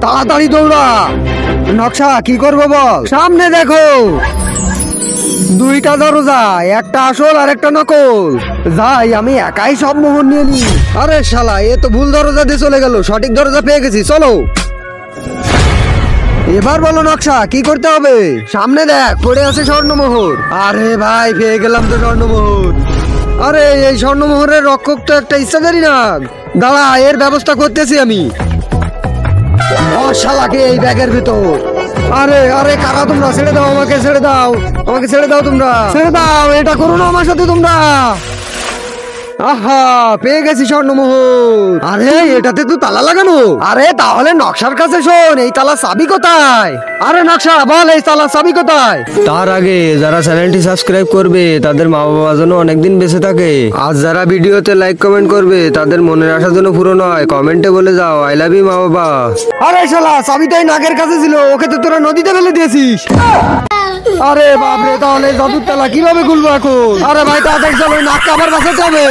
তাড়াতাড়ি দৌড়া। নকশা কি করবো বল? সামনে দেখো, দুইটা দরজা, একটা আসল আর একটা নকল। যাই আমি একাই সব মোহর নিয়ে নি। আরে শালা, এ তো ভুল দরজা দিয়ে চলে গেল, সঠিক দরজা পেয়ে গেছি, চলো। এবার বলো নকশা কি করতে হবে? সামনে দেখ, পড়ে আছে স্বর্ণমোহর। আরে ভাই, পেয়ে গেলাম তো স্বর্ণমোহর। আরে এই স্বর্ণমোহরের রক্ষক তো একটা ইচ্ছাধারী নাগ। দাঁড়া, এর ব্যবস্থা করতেছি আমি। শালাকে এই ব্যাগের ভিতর। আরে আরে কারা তোমরা? ছেড়ে দাও আমাকে, ছেড়ে দাও আমাকে, ছেড়ে দাও তোমরা, ছেড়ে দাও। এটা করো না আমার সাথে তোমরা। আহা, পেয়ে গেছি স্বর্ণমোহর। আরে এটাতে তো তালা লাগানো। আরে তাহলে নকশার কাছে শোন, এই তালা চাবি কোথায়? আরে নকশা বল, এই তালা চাবি কোথায়? তার আগে যারা চ্যানেলটি সাবস্ক্রাইব করবে তাদের মা বাবা যেন অনেকদিন বেঁচে থাকে, আর যারা ভিডিওতে লাইক কমেন্ট করবে তাদের মনের আশা যেন পূরণ হয়, কমেন্টে বলে যাও আই লাভ ইউ মা বাবা। আরে শালা, চাবি তো এই নাগের কাছে ছিল, ওকে তো তোরা নদীতে ফেলে দিয়েছিস। আরে বাপরে, তাহলে জাদুর তালা কিভাবে খুলবো এখন? আরে ভাই তাড়াতাড়ি চলো, নাককে আবার বাঁচাতে হবে।